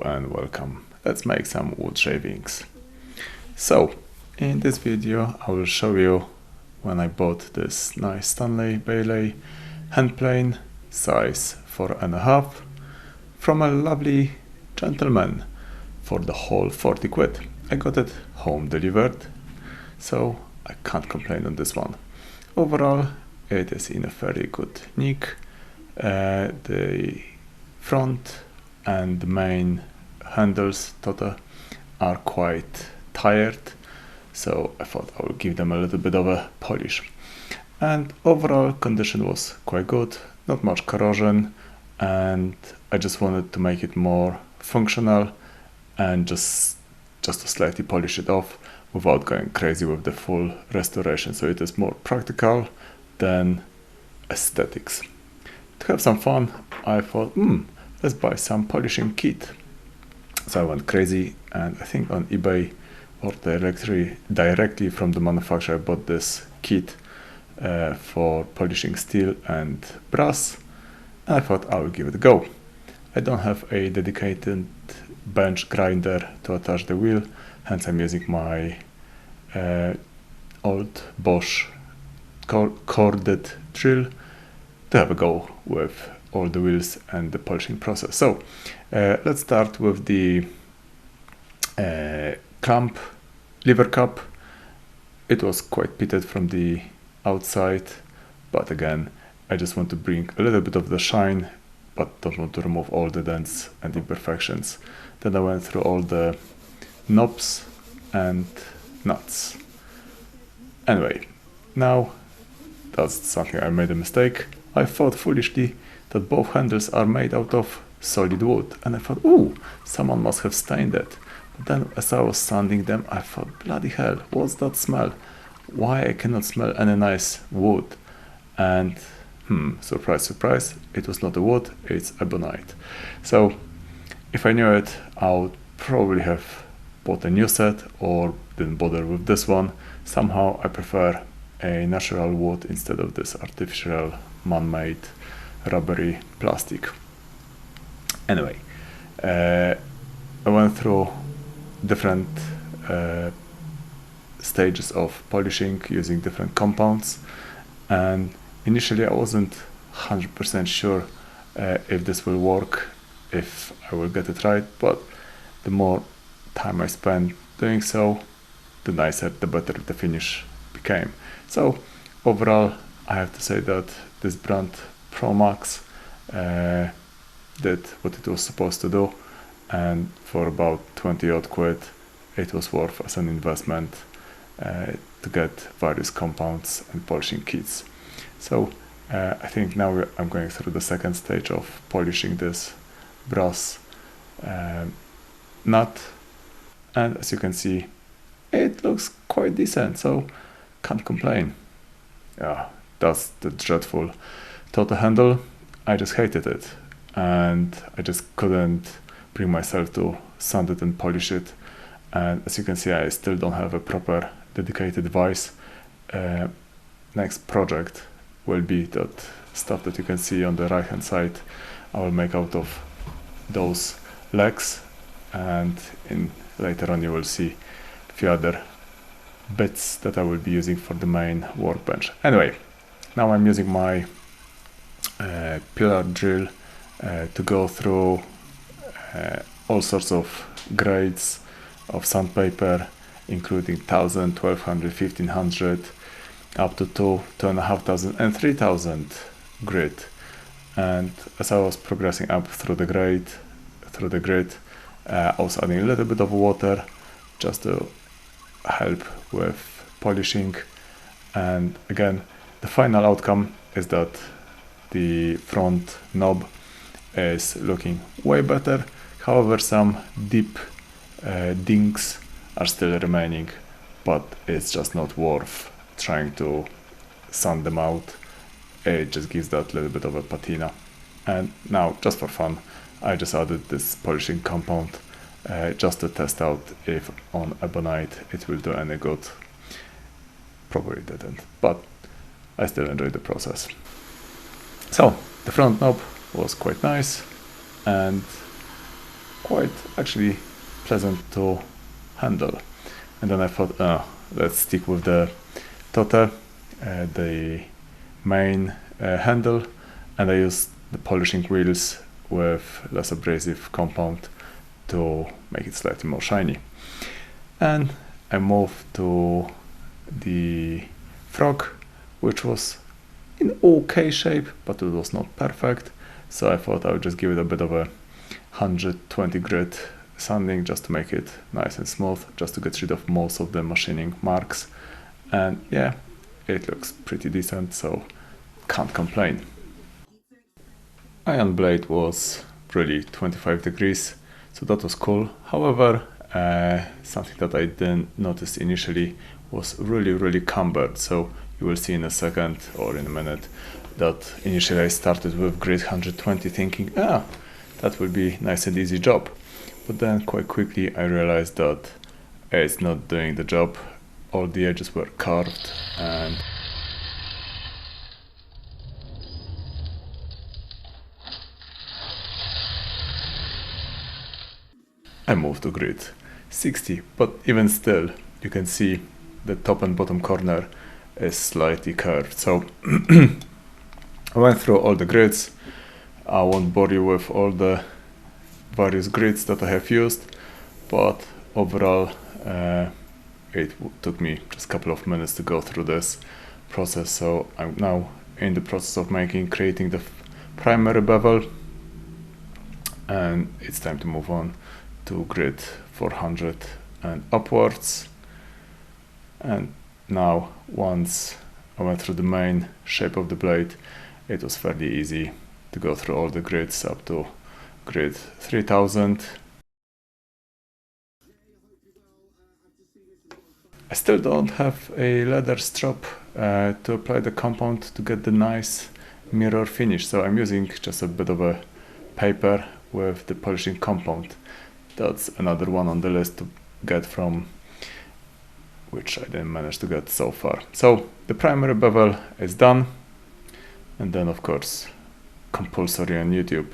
Hello and welcome. Let's make some wood shavings. So, in this video I will show you when I bought this nice Stanley Bailey hand plane size 4.5 from a lovely gentleman for the whole 40 quid. I got it home delivered, so I can't complain on this one. Overall, it is in a very good nick. The front and the main handles are quite tired, so I thought I would give them a little bit of a polish. And overall condition was quite good, not much corrosion, and I just wanted to make it more functional and just to slightly polish it off without going crazy with the full restoration. So it is more practical than aesthetics. To have some fun, I thought, let's buy some polishing kit. So I went crazy, and I think on eBay or directly from the manufacturer I bought this kit for polishing steel and brass, and I thought I will give it a go. I don't have a dedicated bench grinder to attach the wheel, hence I'm using my old Bosch corded drill to have a go with all the wheels and the polishing process. So let's start with the lever cup. It was quite pitted from the outside, but again, I just want to bring a little bit of the shine, but don't want to remove all the dents and imperfections. Then I went through all the knobs and nuts. Anyway, now that's something I made a mistake. I thought foolishly that both handles are made out of solid wood, and I thought, ooh, someone must have stained it. But then as I was sanding them, I thought, bloody hell, what's that smell? Why I cannot smell any nice wood? And surprise, surprise, it was not a wood, it's ebonite. So if I knew it, I would probably have bought a new set or didn't bother with this one. Somehow I prefer a natural wood instead of this artificial man-made rubbery plastic. Anyway, I went through different stages of polishing using different compounds, and initially I wasn't 100% sure if this will work, if I will get it right, but the more time I spent doing so, the nicer, the better the finish became. So overall, I have to say that this brand Pro Max did what it was supposed to do, and for about 20 odd quid it was worth as an investment to get various compounds and polishing kits. So I think now I'm going through the second stage of polishing this brass nut, and as you can see, it looks quite decent, so can't complain. Yeah, that's the dreadful Toto handle. I just hated it, and I just couldn't bring myself to sand it and polish it. And as you can see, I still don't have a proper dedicated vise. Next project will be that stuff that you can see on the right hand side. I will make out of those legs, and later on you will see a few other bits that I will be using for the main workbench. Anyway, now I'm using my pillar drill to go through all sorts of grades of sandpaper, including 1000, 1200, 1500, up to 2,500 and 3000 grit. And as I was progressing up through the grid, I was adding a little bit of water just to help with polishing. And again, the final outcome is that the front knob is looking way better. However, some deep dings are still remaining, but it's just not worth trying to sand them out. It just gives that little bit of a patina. And now, just for fun, I just added this polishing compound just to test out if on ebonite it will do any good. Probably didn't, but I still enjoy the process. So the front knob was quite nice, and quite actually pleasant to handle. And then I thought, let's stick with the tote, the main handle, and I used the polishing wheels with less abrasive compound to make it slightly more shiny. And I moved to the frog, which was in okay shape, but it was not perfect. So I thought I would just give it a bit of a 120 grit sanding just to make it nice and smooth, just to get rid of most of the machining marks. And yeah, it looks pretty decent, so can't complain. Iron blade was really 25 degrees, so that was cool. However, something that I didn't notice initially was really cambered. So you will see in a second or in a minute that initially I started with grit 120 thinking, that will be nice and easy job. But then quite quickly I realized that it's not doing the job. All the edges were carved and I moved to grit 60, but even still you can see the top and bottom corner is slightly curved. So I went through all the grids. I won't bore you with all the various grids that I have used, but overall it took me just a couple of minutes to go through this process. So I'm now in the process of creating the primary bevel, and it's time to move on to grid 400 and upwards. And now once I went through the main shape of the blade, it was fairly easy to go through all the grids up to grid 3000. I still don't have a leather strap to apply the compound to get the nice mirror finish, so I'm using just a bit of a paper with the polishing compound. That's another one on the list to get from, which I didn't manage to get so far. So the primary bevel is done, and then of course compulsory on YouTube,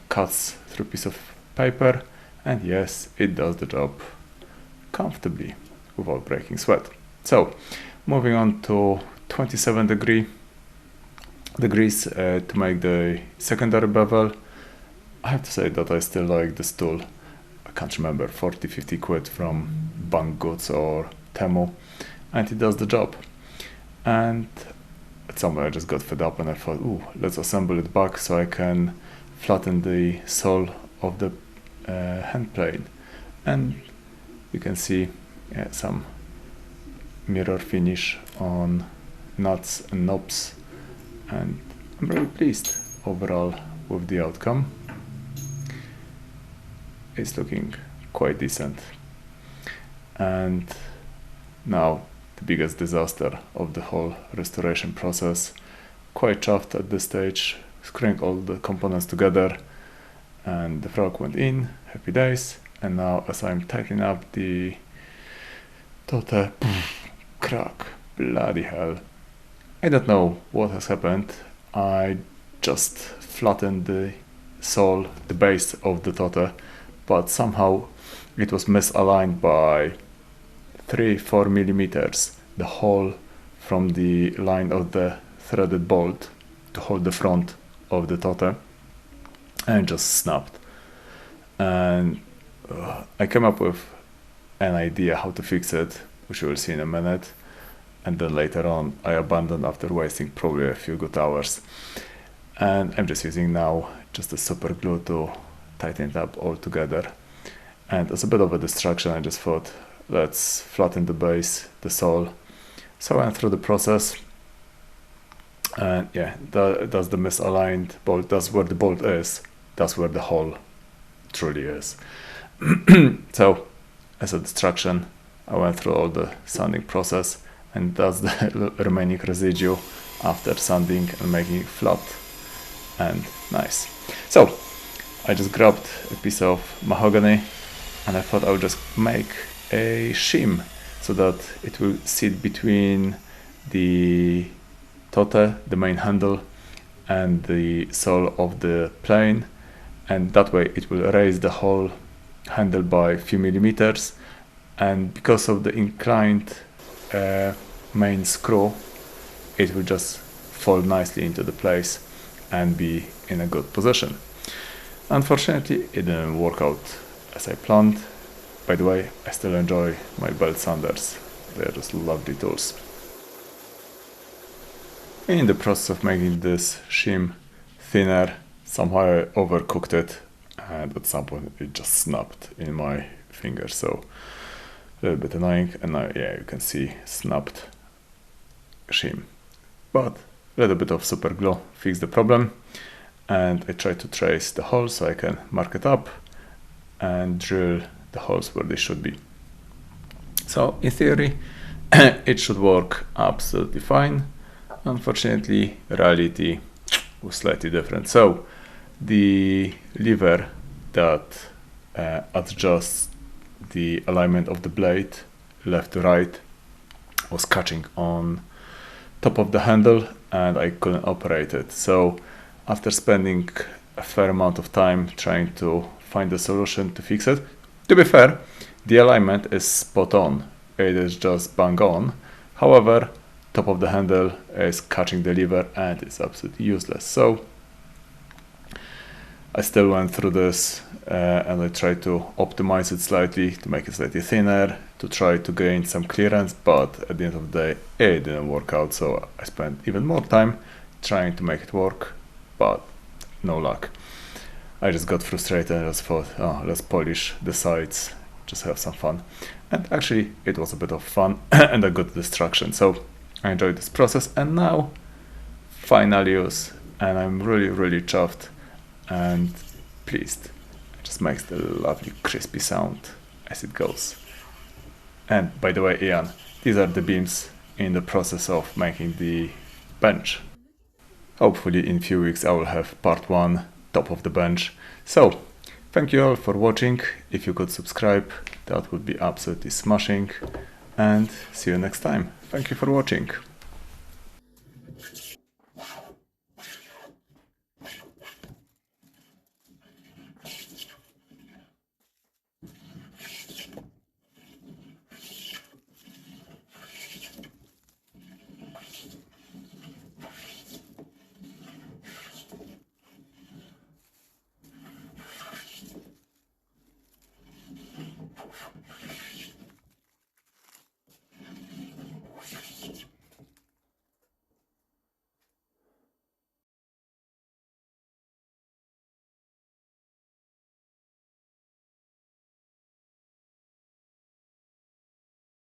cuts through a piece of paper, and yes, it does the job comfortably without breaking sweat. So moving on to 27 degrees to make the secondary bevel. I have to say that I still like this tool. I can't remember, 40-50 quid from Banggood or Temu, and it does the job. And at some point I just got fed up and I thought, let's assemble it back so I can flatten the sole of the hand plane. And you can see some mirror finish on nuts and knobs, and I'm really pleased overall with the outcome. It's looking quite decent. And now the biggest disaster of the whole restoration process. Quite chuffed at this stage, screwing all the components together, and the frog went in, happy days. And now as I'm tightening up the tote, crack, bloody hell. I don't know what has happened. I just flattened the sole, the base of the tote, but somehow it was misaligned by 3-4 millimeters, the hole from the line of the threaded bolt to hold the front of the tote, and just snapped. And I came up with an idea how to fix it, which you will see in a minute, and then later on I abandoned after wasting probably a few good hours. And I'm just using now just a super glue to tighten it up all together. And as a bit of a distraction, I just thought, let's flatten the base, the sole. So I went through the process, and yeah, that's the misaligned bolt. That's where the bolt is. That's where the hole truly is. So as a distraction, I went through all the sanding process, and that's the remaining residue after sanding and making it flat and nice. So I just grabbed a piece of mahogany, and I thought I would just make a shim so that it will sit between the tote, the main handle, and the sole of the plane, and that way it will raise the whole handle by a few millimeters, and because of the inclined main screw, it will just fall nicely into the place and be in a good position. Unfortunately, it didn't work out as I planned. By the way, I still enjoy my belt sanders. They're just lovely tools. In the process of making this shim thinner, somehow I overcooked it, and at some point it just snapped in my finger, so a little bit annoying. And now, yeah, you can see snapped shim, but a little bit of super glue fixed the problem, and I try to trace the holes so I can mark it up and drill the holes where they should be. So in theory it should work absolutely fine. Unfortunately, reality was slightly different. So the lever that adjusts the alignment of the blade left to right was catching on top of the handle, and I couldn't operate it. So after spending a fair amount of time trying to find a solution to fix it, to be fair, the alignment is spot on. It is just bang on. However, top of the handle is catching the lever and it's absolutely useless. So I still went through this and I tried to optimize it slightly, to make it slightly thinner, to try to gain some clearance, but at the end of the day it didn't work out. So I spent even more time trying to make it work, but no luck. I just got frustrated and just thought, oh, let's polish the sides, just have some fun. And actually it was a bit of fun and a good distraction. So I enjoyed this process, and now final use, and I'm really chuffed and pleased. It just makes the lovely crispy sound as it goes. And by the way, Ian, these are the beams in the process of making the bench. Hopefully in a few weeks I will have part 1, top of the bench. So thank you all for watching. If you could subscribe, that would be absolutely smashing, and see you next time. Thank you for watching.